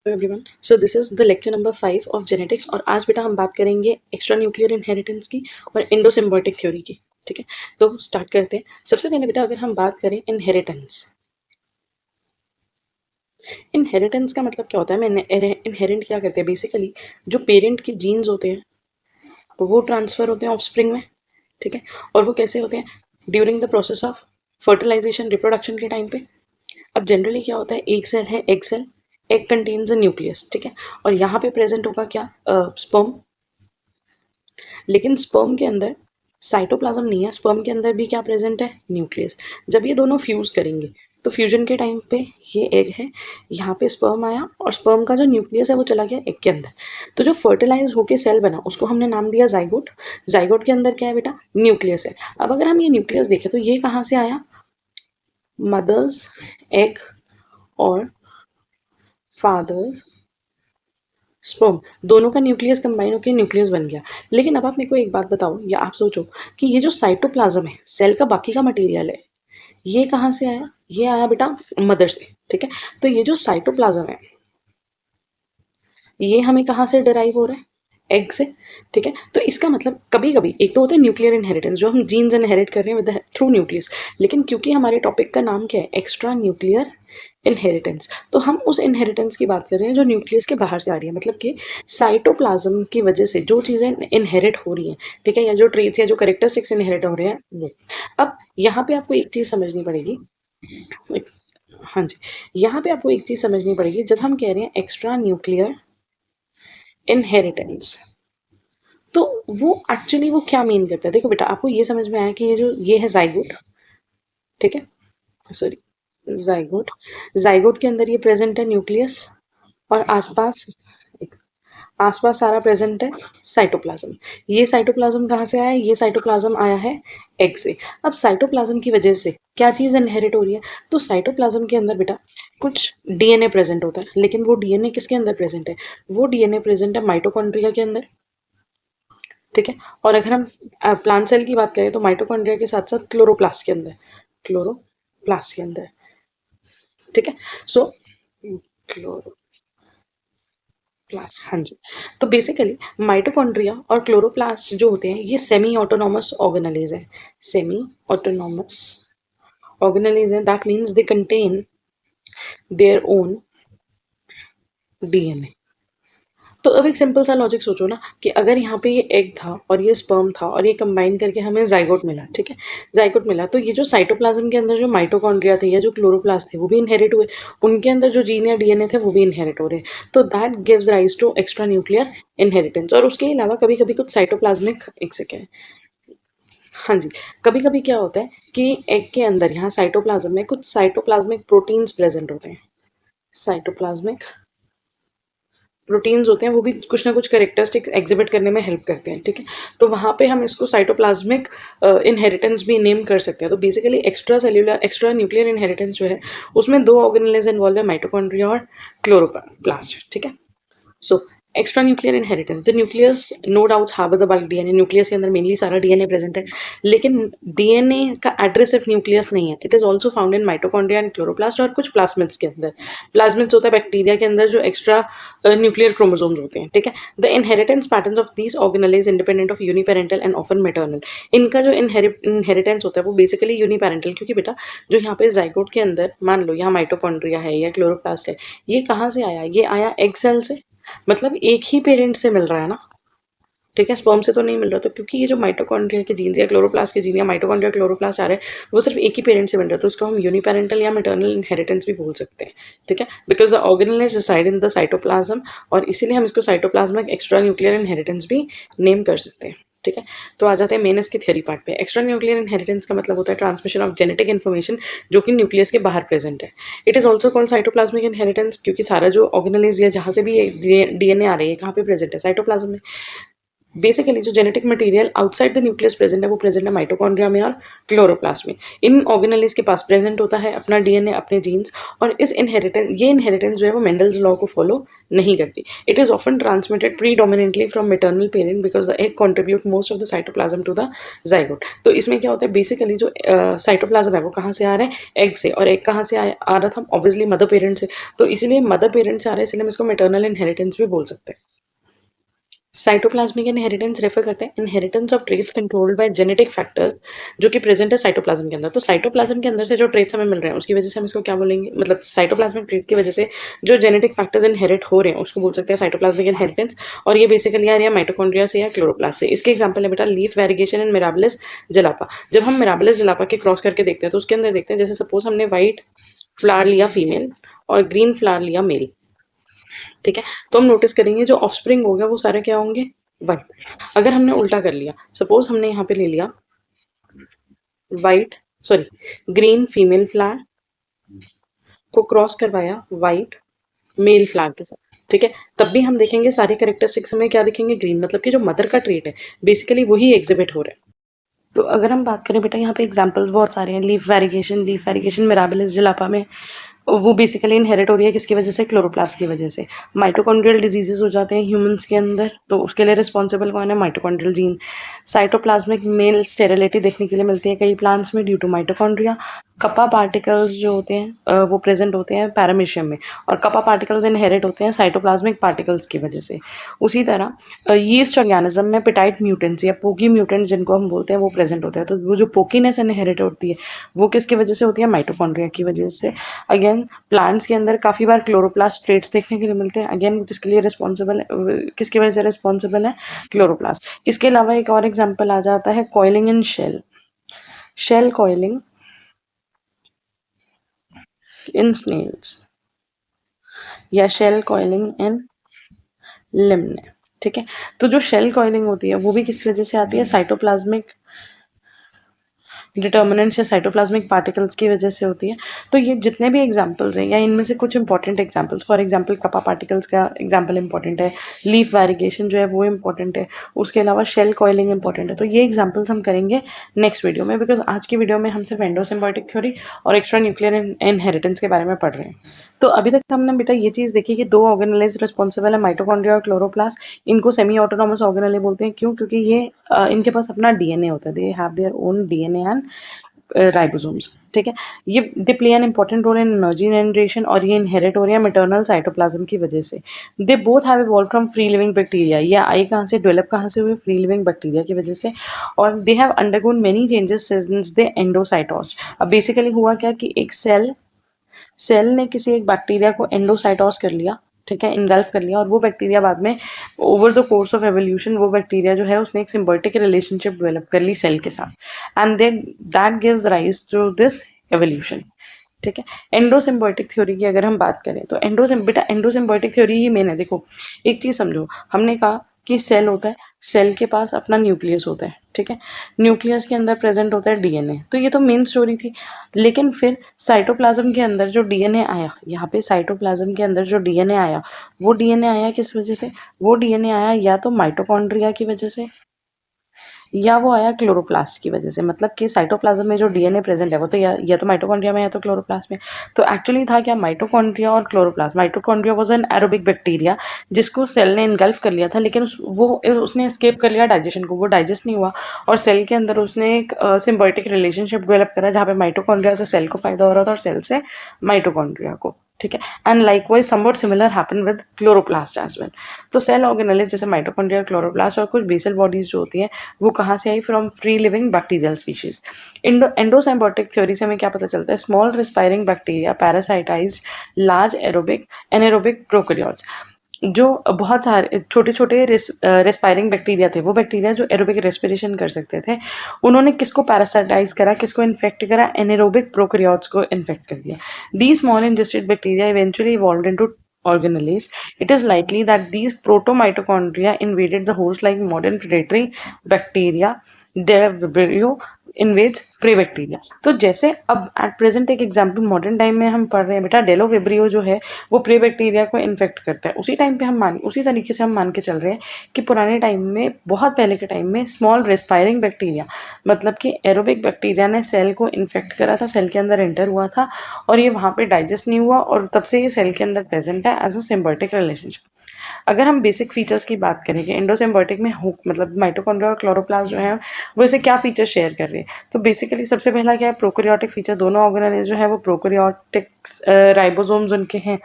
Everyone, so this is the lecture number 5 of genetics. और आज बेटा हम बात करेंगे एक्स्ट्रा न्यूक्लियर इनहेरिटेंस की और एंडोसिम्बायोटिक थ्योरी की। ठीक है, तो स्टार्ट करते हैं। सबसे पहले बेटा अगर हम बात करें इनहेरिटेंस, इनहेरिटेंस का मतलब क्या होता है? मैं इनहेरेंट क्या करते हैं? बेसिकली जो पेरेंट के जीन्स होते हैं वो ट्रांसफर होते हैं ऑफस्प्रिंग में। ठीक है, और वो कैसे होते हैं? During the process of fertilisation, reproduction के टाइम पे। अब जनरली क्या होता है, एक सेल है egg cell, egg contains a nucleus. ठीक है, और यहाँ पे प्रेजेंट होगा क्या? स्पर्म। लेकिन स्पर्म के अंदर साइटोप्लाज्म नहीं है, स्पर्म के अंदर भी क्या प्रेजेंट है? न्यूक्लियस। जब ये दोनों फ्यूज करेंगे तो फ्यूजन के टाइम पे ये एग है, यहाँ पे स्पर्म आया और स्पर्म का जो न्यूक्लियस है वो चला गया एग के अंदर। तो जो फर्टिलाइज होके सेल बना उसको हमने नाम दिया जाइगोट। जाइगोट के अंदर क्या है बेटा? न्यूक्लियस है। अब अगर हम ये न्यूक्लियस देखें तो ये कहाँ से आया? मदर्स एग और फादर स्पर्म, दोनों का न्यूक्लियस कंबाइन होकर न्यूक्लियस बन गया। लेकिन अब आप मेरे को एक बात बताओ या आप सोचो कि ये जो साइटोप्लाज्म है, सेल का बाकी का मटेरियल है, ये कहाँ से आया? ये आया बेटा मदर से। ठीक है, तो ये जो साइटोप्लाज्म है ये हमें कहाँ से डिराइव हो रहा है? एग से। ठीक है, तो इसका मतलब कभी कभी एक तो होता है न्यूक्लियर इनहेरिटेंस, जो हम जीन्स इनहेरिट कर रहे हैं विद थ्रू न्यूक्लियस। लेकिन क्योंकि हमारे टॉपिक का नाम क्या है? एक्स्ट्रा न्यूक्लियर इनहेरिटेंस, तो हम उस इनहेरिटेंस की बात कर रहे हैं जो न्यूक्लियस के बाहर से आ रही है, मतलब कि साइटोप्लाज्म की वजह से जो चीज़ें इनहेरिट हो रही हैं। ठीक है, या जो ट्रेट्स या जो करेक्टरिस्टिक्स इनहेरिट हो रहे हैं वो। अब यहाँ पे आपको एक चीज़ समझनी पड़ेगी। हाँ जी, यहाँ पे आपको एक चीज़ समझनी पड़ेगी। जब हम कह रहे हैं एक्स्ट्रा न्यूक्लियर इनहेरिटेंस, तो वो एक्चुअली वो क्या मीन करता है? देखो बेटा, आपको ये समझ में आया कि ये है जाइगोट। ठीक है, सॉरी, जाइगोट। जाइगोट के अंदर ये प्रेजेंट है न्यूक्लियस और आसपास आसपास सारा प्रेजेंट है साइटोप्लाज्म। ये साइटोप्लाज्म कहाँ से आया है? ये साइटोप्लाज्म आया है एग से। अब साइटोप्लाज्म की वजह से क्या चीज़ इनहेरिट हो रही है? तो साइटोप्लाज्म के अंदर बेटा कुछ डीएनए प्रेजेंट होता है, लेकिन वो डीएनए किसके अंदर प्रेजेंट है? वो डीएनए प्रेजेंट है माइटोकॉन्ड्रिया के अंदर। ठीक है, और अगर हम प्लांट सेल की बात करें तो माइटोकॉन्ड्रिया के साथ साथ क्लोरोप्लास्ट के अंदर, क्लोरोप्लास्ट के अंदर। ठीक है, सो क्लोरोप्लास्ट, हाँ जी। तो बेसिकली माइटोकॉन्ड्रिया और क्लोरोप्लास्ट जो होते हैं ये सेमी ऑटोनॉमस ऑर्गेनेलिज है। सेमी ऑटोनॉमस ऑर्गेनेलिज है, that means they contain there own DNA. तो अब एक सिंपल सा लॉजिक सोचो ना कि अगर यहाँ पे ये एग था और ये स्पर्म था और ये कंबाइन करके हमें जाइगोट मिला। ठीक है, जाइगोट मिला तो ये जो साइटोप्लाज्म के अंदर जो माइटोकॉन्ड्रिया थे या जो क्लोरोप्लास्ट थे वो भी इनहेरिट हुए, उनके अंदर जो जीन या डीएनए थे वो भी इनहेरिट हो रहे हैं। तो that gives rise to extra nuclear inheritance. और उसके अलावा कभी कभी कुछ साइटोप्लाज्मिक, एक सेकेंड, हाँ जी, कभी कभी क्या होता है कि एग के अंदर यहाँ साइटोप्लाज्म में कुछ साइटोप्लाज्मिक प्रोटीन्स प्रेजेंट होते हैं। साइटोप्लाज्मिक प्रोटीन्स होते हैं, वो भी कुछ ना कुछ करेक्टरिस्टिक्स एग्जिबिट करने में हेल्प करते हैं। ठीक है, तो वहाँ पे हम इसको साइटोप्लाज्मिक इनहेरिटेंस भी नेम कर सकते हैं। तो basically extra cellular, extra nuclear inheritance जो है उसमें दो ऑर्गेनेल्स इन्वॉल्व है, माइटोकॉन्ड्रिया और क्लोरोप्लास्ट। ठीक है, so extra nuclear inheritance, the nucleus no doubt have the bulk DNA. Nucleus के अंदर मेनली सारा डीएनए प्रेजेंट है, लेकिन डीएनए का एड्रेस सिर्फ न्यूक्लियस नहीं है, it is also found in mitochondria and chloroplast और कुछ प्लाज्मिड्स के अंदर। प्लाज्मिड्स होता है बैक्टीरिया के अंदर जो एक्स्ट्रा न्यूक्लियर क्रोमोसोम्स होते हैं। ठीक है, the inheritance patterns of these organelles independent of uniparental and often maternal. इनका जो इनहेरिटेंस होता है वो बेसिकली यूनिपेरेंटल, क्योंकि बेटा जो यहाँ पे जाइगोट के अंदर मान लो यहाँ माइटोकॉन्ड्रिया है या क्लोरोप्लास्ट है, ये कहाँ से आया? ये आया एग सेल से, मतलब एक ही पेरेंट से मिल रहा है ना। ठीक है, स्पर्म से तो नहीं मिल रहा। तो क्योंकि ये जो माइटोकॉन्ड्रिया के जीन्स या क्लोरोप्लास्ट के जीन या माइटोकॉन्ड्रिया क्लोरोप्लास्ट आ रहे हैं वो सिर्फ एक ही पेरेंट से मिल रहा है, तो उसको हम यूनिपेरेंटल या मैटरनल इनहेरिटेंस भी बोल सकते हैं। ठीक है, because the organelle reside in the cytoplasm, और इसीलिए हम इसको साइटोप्लाज्मिक एक्स्ट्रा न्यूक्लियर इनहेरिटेंस भी नेम कर सकते हैं। ठीक है, तो आ जाते हैं मेन इसके थ्योरी पार्ट पे। एक्स्ट्रा न्यूक्लियर इनहेरिटेंस का मतलब होता है ट्रांसमिशन ऑफ जेनेटिक इन्फॉर्मेशन जो कि न्यूक्लियस के बाहर प्रेजेंट है। It is also called cytoplasmic inheritance, क्योंकि सारा जो ऑर्गेनेल्स या जहाँ से भी डीएनए आ रही है कहाँ पे प्रेजेंट है? साइटोप्लाज्म में। बेसिकली जो genetic material outside the nucleus present है वो प्रेजेंट है माइटोकॉन्ड्रिया में और क्लोरोप्लास्ट में। इन ऑर्गेनेल्स के पास प्रेजेंट होता है अपना डीएनए, अपने जीन्स, और इस इनहेरिटेंस जो है वो मेंडल्स लॉ को फॉलो नहीं करती। It is often transmitted predominantly from maternal parent because the egg contribute most of the cytoplasm to the zygote. तो इसमें क्या होता है, बेसिकली जो साइटोप्लाज्म है वो कहाँ से आ रहा है, एग से, और एग कहाँ से आ रहा था, ऑब्वियसली मदर पेरेंट से। तो इसीलिए मदर पेरेंट से आ रहा है, इसलिए हम इसको मेटर्नल इनहेरिटेंस भी बोल सकते हैं। साइटोप्लाज्मिक इनहेरिटेंस रेफर करते हैं inheritance of traits controlled by genetic factors जो कि प्रेजेंट है साइटोप्लाज्म के अंदर। तो साइटोप्लाज्म के अंदर से जो ट्रेट्स हमें मिल रहे हैं उसकी वजह से हम इसको क्या बोलेंगे, मतलब साइटोप्लाज्मिक ट्रेट की वजह से जो जेनेटिक फैक्टर्स इनहेरिट हो रहे हैं उसको बोल सकते हैं साइटोप्लाज्मिक इनहेरिटेंस। और ये बेसिकली आ रही है माइटोकॉन्ड्रिया से या क्लोरोप्लास्ट से। इसके एग्जाम्पल है बेटा लीफ वेरिगेशन एंड मिराबलिस जलापा। जब हम मिराबलिस जलापा के क्रॉस करके देखते हैं तो उसके अंदर देखते हैं, जैसे सपोज हमने व्हाइट फ्लावर लिया फीमेल और ग्रीन फ्लावर लिया मेल, ठीक है, तो हम नोटिस करेंगे जो ऑफस्प्रिंग हो गया वो सारे क्या होंगे, वाइट। अगर हमने उल्टा कर लिया, सपोज हमने यहाँ पे ले लिया वाइट ग्रीन फीमेल फ्लावर को क्रॉस करवाया वाइट मेल फ्लावर के साथ, ठीक है, तब भी हम देखेंगे सारे कैरेक्टरिस्टिक्स हमें क्या दिखेंगे, ग्रीन, मतलब कि जो मदर का ट्रेट है बेसिकली वही एग्जिबिट हो रहा है। तो अगर हम बात करें बेटा यहाँ पे एग्जांपल्स बहुत सारे हैं। लीफ वेरिगेशन मिराबिलिस जलापा में वो बेसिकली इनहेरिट हो रही है किसकी वजह से, क्लोरोप्लास्ट की वजह से। माइटोकॉन्ड्रियल डिजीजेस हो जाते हैं ह्यूमंस के अंदर, तो उसके लिए रिस्पॉन्सिबल कौन है, mitochondrial gene. Cytoplasmic male sterility देखने के लिए मिलती है कई प्लांट्स में ड्यू टू माइटोकॉन्ड्रिया। कपा पार्टिकल्स जो होते हैं वो प्रेजेंट होते हैं पैरामीशियम में, और कपा पार्टिकल्स इनहेरिट होते हैं साइटोप्लाज्मिक पार्टिकल्स की वजह से। उसी तरह यीस्ट ऑर्गेनिज्म में पिटाइट म्यूटेंट्स या पोकी म्यूटेंट्स जिनको हम बोलते हैं वो प्रेजेंट होते हैं। तो वो जो पोकीनेस इनहेरिट होती है वो किसकी वजह से होती है, माइटोकॉन्ड्रिया की वजह से। अगेन प्लांट्स के अंदर काफ़ी बार क्लोरोप्लास्ट ट्रेट्स देखने के लिए मिलते हैं। अगेन किसके लिए रिस्पॉन्सिबल है, किसकी वजह से रिस्पॉन्सिबल है, क्लोरोप्लास्ट। इसके अलावा एक और एग्जाम्पल आ जाता है कॉइलिंग इन शेल कॉइलिंग इन स्नेल्स या शेल कॉइलिंग इन लिम्ने, ठीक है। तो जो शेल कॉइलिंग होती है वो भी किस वजह से आती है, साइटोप्लाज्मिक डिटर्मिनेंट्स या साइटोप्लाज्मिक पार्टिकल्स की वजह से होती है। तो ये जितने भी एग्जांपल्स हैं या इनमें से कुछ important examples, for example kappa particles का एग्जांपल इंपॉर्टेंट है, लीफ वेरिगेशन जो है वो इंपॉर्टेंट है, उसके अलावा शेल कॉइलिंग इंपॉर्टेंट है। तो ये एग्जांपल्स हम करेंगे नेक्स्ट वीडियो में, बिकॉज आज की वीडियो में हम सिर्फ एंडोसिम्बायोटिक थ्योरी और एक्स्ट्रा न्यूक्लियर इनहेरिटेंस के बारे में पढ़ रहे हैं। तो अभी तक हमने बेटा ये चीज़ देखी कि दो ऑर्गेनेल्स रिस्पॉन्सिबल है, माइटोकॉन्ड्रिया और क्लोरोप्लास्ट। इनको सेमी ऑटोनॉमस ऑर्गेनेले बोलते हैं, क्यों, क्योंकि ये इनके पास अपना डीएनए होता है, they have their own DNA and ribosomes, ठीक है। ये they play an important role in energy generation और ये इनहेरिट हो रही है मेटर्नल साइटोप्लाज्म की वजह से। They both have evolve from free living bacteria, ये आई कहाँ से, डेवलप कहाँ से हुए, फ्री लिविंग बैक्टीरिया की वजह से। और they have undergone many changes since the endocytosis. अब बेसिकली हुआ क्या कि एक सेल ने किसी एक बैक्टीरिया को एंडोसाइटोस कर लिया, ठीक है, इनगल्फ कर लिया, और वो बैक्टीरिया बाद में over the course of evolution वो बैक्टीरिया जो है उसने एक सिम्बायोटिक रिलेशनशिप डेवलप कर ली सेल के साथ, and then that gives rise to this evolution, ठीक है। एंडोसिम्बायोटिक थ्योरी की अगर हम बात करें तो एंडोसिम्बायोटिक थ्योरी ही मेन है। देखो एक चीज़ समझो, हमने कहा कि सेल होता है, सेल के पास अपना न्यूक्लियस होता है, ठीक है, न्यूक्लियस के अंदर प्रेजेंट होता है डीएनए, तो ये तो मेन स्टोरी थी। लेकिन फिर साइटोप्लाज्म के अंदर जो डीएनए आया, यहाँ पे साइटोप्लाज्म के अंदर जो डीएनए आया वो डीएनए आया किस वजह से, वो डीएनए आया या तो माइटोकॉन्ड्रिया की वजह से या वो आया क्लोरोप्लास्ट की वजह से। मतलब कि साइटोप्लाज्म में जो डीएनए प्रेजेंट है वो तो या तो माइटोकॉन्ड्रिया में या तो क्लोरोप्लास्ट में। तो एक्चुअली था क्या, माइटोकॉन्ड्रिया और chloroplast. Mitochondria was an aerobic bacteria जिसको सेल ने इनगल्फ कर लिया था, लेकिन उसने एस्केप कर लिया डाइजेशन को, वो डाइजेस्ट नहीं हुआ, और सेल के अंदर उसने एक सिम्बायोटिक रिलेशनशिप डेवलप करा जहाँ पे माइटोकॉन्ड्रिया से सेल को फायदा हो रहा था और सेल से माइटोकॉन्ड्रिया को, ठीक है। And likewise something similar happen with chloroplast as well. तो सेल ऑर्गेनेल्स जैसे माइटोकॉन्ड्रिया, क्लोरोप्लास्ट और कुछ बेसल बॉडीज जो होती हैं वो कहाँ से आई, from free living bacterial species. Endosymbiotic theory से हमें क्या पता चलता है, small respiring bacteria parasitize large anaerobic prokaryotes. जो बहुत सारे छोटे छोटे रेस्पायरिंग बैक्टीरिया थे, वो बैक्टीरिया जो एरोबिक रेस्पिरेशन कर सकते थे, उन्होंने किसको पैरासाइटाइज करा, किसको इन्फेक्ट करा, एनारोबिक प्रोकैरियोट्स को इन्फेक्ट कर दिया। These small ingested bacteria eventually evolved into organelles. It is likely that these proto-mitochondria invaded the host like modern predatory bacteria, Vibrio, invades prey bacteria. तो जैसे अब एट प्रेजेंट एक example modern time में हम पढ़ रहे हैं बेटा, डेलो विब्रियो जो है वो प्रे बैक्टीरिया को इन्फेक्ट करता है। उसी तरीके से हम मान के चल रहे हैं कि पुराने टाइम में, बहुत पहले के टाइम में, स्मॉल रेस्पायरिंग बैक्टीरिया मतलब कि एरोबिक बैक्टीरिया ने सेल को इन्फेक्ट करा था, सेल के अंदर एंटर हुआ था और ये वहाँ पे डाइजेस्ट नहीं हुआ और तब से ये सेल के अंदर प्रेजेंट है एज अ सिम्बायोटिक रिलेशनशिप। अगर हम बेसिक फीचर्स की बात करें कि एंडोसिम्बायोटिक में मतलब माइटोकॉन्ड्रिया और क्लोरोप्लास्ट जो है वो इसे क्या फीचर्स शेयर कर रहे हैं, तो बेसिकली सबसे पहला क्या है, प्रोकैरियोटिक फीचर। दोनों ऑर्गेनेल जो है वो प्रोकैरियोटिक राइबोसोम्स उनके हैं,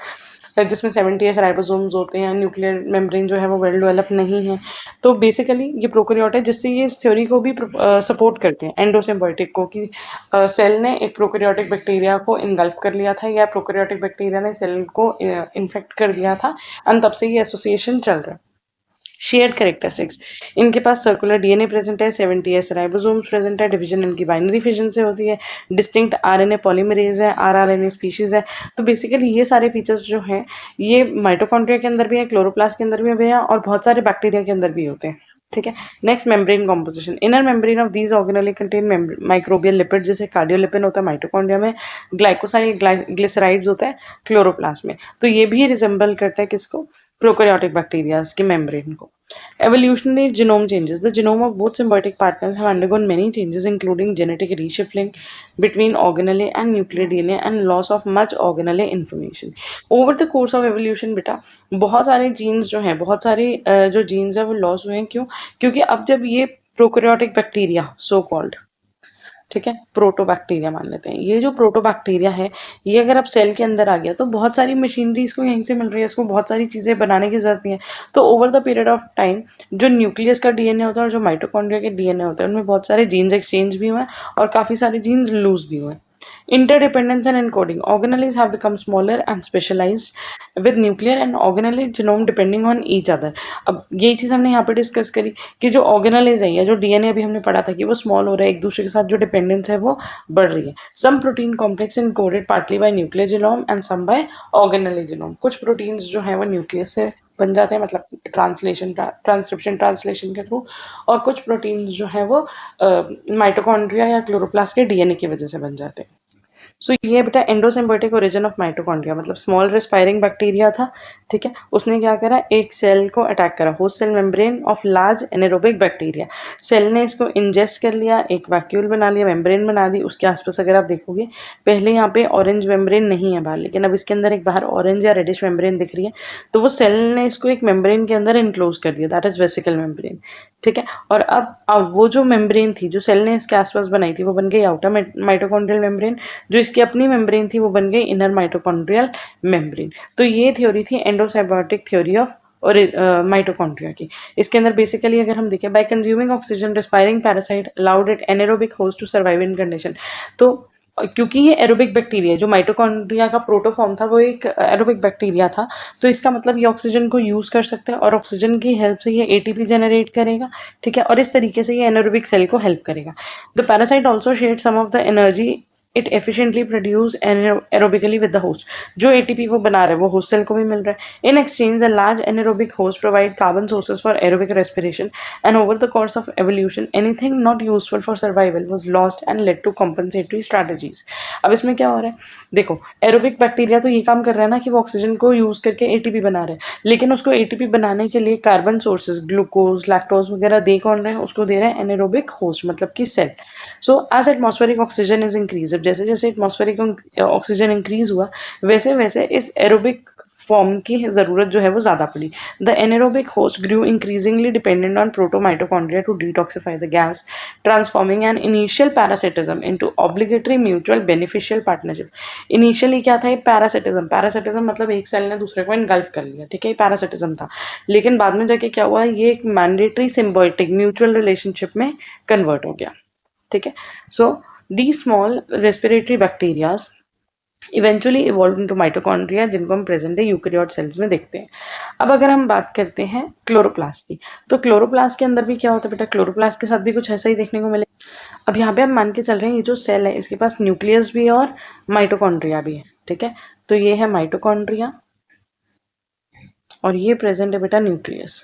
जिसमें 70s राइबोसोम्स होते हैं। न्यूक्लियर मेम्ब्रेन जो है वो वेल डेवलप नहीं है। तो बेसिकली ये प्रोकैरियोट है, जिससे ये इस थ्योरी को भी सपोर्ट करते हैं एंडोसिम्बायोटिक को, कि सेल ने एक प्रोकैरियोटिक बैक्टीरिया को इनगल्फ कर लिया था या प्रोकैरियोटिक बैक्टीरिया ने सेल को इन्फेक्ट कर दिया था एंड तब से ये एसोसिएशन चल रहा है। शेयर्ड कैरेक्टरिस्टिक्स, इनके पास सर्कुलर डीएनए प्रेजेंट है, 70s राइबोसोम्स प्रेजेंट है, डिवीजन इनकी बाइनरी फिजन से होती है, डिस्टिंक्ट आरएनए पॉलीमरेज है, आरआरएनए स्पीशीज है। तो बेसिकली ये सारे फीचर्स जो हैं ये माइटोकॉन्ड्रिया के अंदर भी है, क्लोरोप्लास्ट के अंदर भी है और बहुत सारे बैक्टीरिया के अंदर भी होते हैं। ठीक है। Next, membrane composition. Inner membrane of these organelle contain microbial lipid, जैसे कार्डियोलिपिन होता है माइटोकॉन्ड्रिया में, ग्लाइकोसाइल ग्लिसराइड्स होता है क्लोरोप्लास्ट में। तो ये भी रिजेंबल करता है किसको, प्रोकैरियोटिक बैक्टीरियाज के मेम्ब्रेन को। Evolutionary genome changes. The genome of both symbiotic partners have undergone many changes, including genetic reshuffling between organelle and nuclear DNA and loss of much organelle information. Over the course of evolution, बेटा बहुत सारे jeans जो हैं, बहुत सारे जो jeans हैं वो लॉस हुए हैं। क्यों? क्योंकि अब जब ये प्रोकैरियोटिक बैक्टीरिया सो कॉल्ड, ठीक है, प्रोटोबैक्टीरिया मान लेते हैं, ये जो प्रोटोबैक्टीरिया है ये अगर अब सेल के अंदर आ गया तो बहुत सारी मशीनरी इसको यहीं से मिल रही है, इसको बहुत सारी चीज़ें बनाने की जरूरत नहीं है। तो over the period of time जो न्यूक्लियस का डीएनए होता है और जो माइटोकॉन्ड्रिया के डीएनए होते हैं उनमें बहुत सारे जीन्स एक्सचेंज भी हुए हैं और काफ़ी सारे जीन्स लूज भी हुए हैं। Interdependence and encoding. Organelles have become smaller and specialized with nuclear and organelle genome depending on each other. अब ये चीज़ हमने यहाँ पे डिस्कस करी कि जो ऑर्गेनलेज है या जो डीएनए अभी हमने पढ़ा था कि वो स्मॉल हो रहा है, एक दूसरे के साथ जो डिपेंडेंस है वो बढ़ रही है। Some protein complex encoded partly by nuclear genome and some by organelle genome. कुछ प्रोटीन्स जो है वो न्यूक्लियस से बन जाते हैं, मतलब ट्रांसक्रिप्शन ट्रांसलेशन के थ्रू, और कुछ प्रोटीन्स जो है वो माइटोकॉन्ड्रिया या क्लोरोप्लास्ट के डीएनए की वजह से बन जाते हैं। सो ये बेटा एंडोसिम्बायोटिक ओरिजिन ऑफ माइटोकॉन्ड्रिया, मतलब स्मॉल रेस्पायरिंग बैक्टीरिया था, ठीक है, उसने क्या करा, एक सेल को अटैक करा, host cell membrane of large anaerobic bacteria. Cell ने इसको इंजेस्ट कर लिया, एक वैक्यूल बना लिया, मेम्ब्रेन बना दी। उसके आसपास अगर आप देखोगे पहले यहाँ पे ऑरेंज मेम्ब्रेन नहीं है बाहर, लेकिन अब इसके अंदर एक बाहर ऑरेंज या रेडिश मेम्ब्रेन दिख रही है, तो वो सेल ने इसको एक मेम्ब्रेन के अंदर इनक्लोज कर दिया, दैट इज वेसिकल मेम्ब्रेन। ठीक है, और अब वो जो मेम्ब्रेन थी जो सेल ने इसके आसपास बनाई थी वो बन गई आउटर माइटोकॉन्ड्रियल मेम्ब्रेन, जो इसकी अपनी मेम्ब्रेन थी वो बन गई इनर माइटोकॉन्ड्रियल मेम्ब्रेन। तो ये थ्योरी थी एंडोसिम्बायोटिक थ्योरी ऑफ और माइटोकॉन्ड्रिया की। इसके अंदर बेसिकली अगर हम देखें, by consuming oxygen respiring parasite allowed it anaerobic host to survive in condition. तो क्योंकि ये एरोबिक बैक्टीरिया, जो माइटोकॉन्ड्रिया का प्रोटोफॉर्म था वो एक एरोबिक बैक्टीरिया था, तो इसका मतलब ये ऑक्सीजन को यूज कर सकता है और ऑक्सीजन की हेल्प से ये एटीपी जनरेट करेगा। ठीक है, और इस तरीके से ये एनारोबिक सेल को हेल्प करेगा। The parasite also share some of the energy it efficiently produce aerobically with the host. जो एटीपी वो बना रहा है वो होस्ट सेल को भी मिल रहा है। In exchange the large anaerobic host provide carbon sources for aerobic respiration and over the course of evolution anything not useful for survival was lost and led to compensatory strategies. अब इसमें क्या हो रहा है, देखो एरोबिक बैक्टीरिया तो ये काम कर रहा है ना कि वो ऑक्सीजन को यूज करके एटीपी बना रहे हैं, लेकिन उसको एटीपी बनाने के लिए कार्बन सोर्सेज ग्लूकोज लैक्टोज वगैरह दे कौन रहे हैं, उसको दे रहे हैं एनारोबिक होस्ट मतलब कि cell. So as atmospheric oxygen is increase, जैसे जैसे एटमॉस्फेरिक ऑक्सीजन इंक्रीज हुआ वैसे वैसे इस एरोबिक फॉर्म की ज़रूरत जो है वो ज़्यादा पड़ी। The anaerobic host grew increasingly dependent on protomitochondria to detoxify the gas, transforming an initial parasitism into obligatory mutual beneficial partnership. Initially क्या था, ये पैरासिटिज्म, पैरासिटिज्म मतलब एक सेल ने दूसरे को इनगल्फ कर लिया, ठीक है, ये पैरासिटिज्म था। लेकिन बाद में जाके क्या हुआ, ये एक मैंडेटरी सिम्बायोटिक म्यूचुअल रिलेशनशिप में कन्वर्ट हो गया। ठीक है, so the small respiratory bacterias eventually evolve into mitochondria, जिनको हम प्रेजेंट डे यूकेरियोट सेल्स में देखते हैं। अब अगर हम बात करते हैं क्लोरोप्लास्ट की, तो क्लोरोप्लास्ट के अंदर भी क्या होता है बेटा, क्लोरोप्लास्ट के साथ भी कुछ ऐसा ही देखने को मिले। अब यहाँ पे हम मान के चल रहे हैं ये जो सेल है इसके पास न्यूक्लियस भी है और माइटोकॉन्ड्रिया भी है। ठीक है, तो ये है माइटोकॉन्ड्रिया और ये प्रेजेंट है बेटा न्यूक्लियस।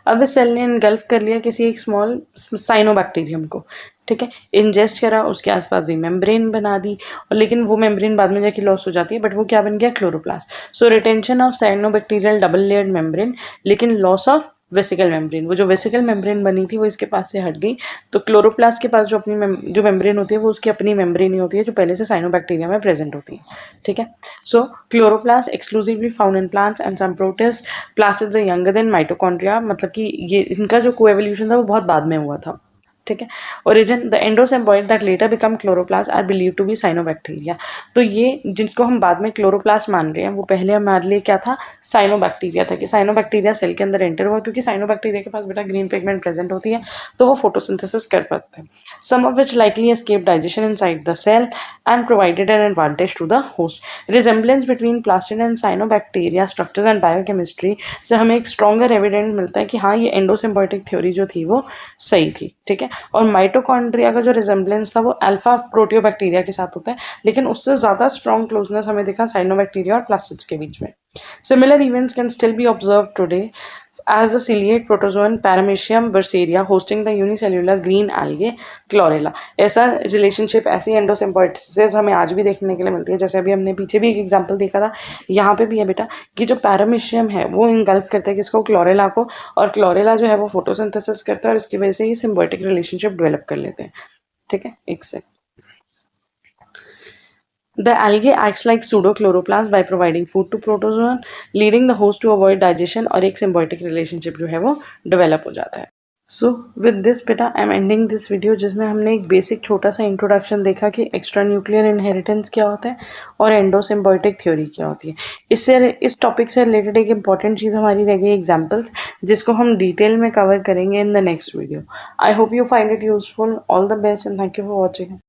अब इस सेल ने इनगल्फ कर लिया किसी एक स्मॉल साइनोबैक्टीरियम को। ठीक है, इंजेस्ट करा, उसके आसपास भी मेम्ब्रेन बना दी, और लेकिन वो मेम्ब्रेन बाद में जाके लॉस हो जाती है, बट वो क्या बन गया, chloroplast. So retention of cyanobacterial double layered membrane, लेकिन लॉस ऑफ वेसिकल मेम्ब्रेन। वो जो वेसिकल मेम्ब्रेन बनी थी वो इसके पास से हट गई। तो क्लोरोप्लास्ट के पास जो अपनी जो मेम्ब्रेन होती है वो उसकी अपनी मेम्ब्रेन ही होती है जो पहले से साइनोबैक्टीरिया में प्रेजेंट होती है। ठीक है, so chloroplast exclusively found in plants and some protist plastids are younger than mitochondria, मतलब कि ये इनका जो कोएवोल्यूशन था वो बहुत बाद में हुआ था। ठीक है, origin the endosymbiont that later become chloroplast are believe to be cyanobacteria. तो ये जिसको हम बाद में क्लोरोप्लास्ट मान रहे हैं वो पहले हमारे लिए क्या था, साइनोबैक्टीरिया था, कि साइनोबैक्टीरिया सेल के अंदर एंटर हुआ, क्योंकि साइनोबैक्टीरिया के पास बेटा ग्रीन पिगमेंट प्रेजेंट होती है तो वो फोटोसिंथेसिस कर पाते हैं। Some of which likely escape digestion inside the cell and provided an advantage to the host. Resemblance between plastid and cyanobacteria structures and biochemistry से हमें एक स्ट्रॉन्गर एविडेंस मिलता है कि हाँ ये एंडोसिम्बायोटिक थ्योरी जो थी वो सही थी। ठीक है, और माइटोकॉन्ड्रिया का जो रिजेम्बलेंस था वो अल्फा प्रोटियोबैक्टीरिया के साथ होता है, लेकिन उससे ज़्यादा स्ट्रॉन्ग क्लोजनेस हमें दिखा साइनोबैक्टीरिया और प्लास्टिड्स के बीच में। Similar events can still be observe today as the ciliate protozoan Paramecium berseria hosting the unicellular green algae chlorella। ऐसा रिलेशनशिप, ऐसी एंडोसिम्बायोसिस हमें आज भी देखने के लिए मिलती है। जैसे अभी हमने पीछे भी एक एग्जांपल देखा था, यहाँ पे भी है बेटा कि जो पैरामीशियम है वो इंगल्फ करता है किसको, क्लोरेला को, और क्लोरेला जो है वो फोटोसिंथेसिस करता है और इसकी वजह से ही सिम्बायोटिक रिलेशनशिप डेवलप कर लेते हैं। ठीक है, एक से The algae acts like pseudochloroplast by providing food to protozoan, leading the host to avoid digestion, और एक symbiotic relationship जो है वो develop हो जाता है। So with this बेटा I am ending this video, जिसमें हमने एक बेसिक छोटा सा इंट्रोडक्शन देखा कि एक्स्ट्रा न्यूक्लियर इनहेरिटेंस क्या होता है और एंडोसिम्बायोटिक थ्योरी क्या होती है। इस टॉपिक से रिलेटेड एक इंपॉर्टेंट चीज़ हमारी रह गई एग्जाम्पल्स, जिसको हम डिटेल में कवर करेंगे in the next video. I hope you find it useful. All the best and thank you for watching.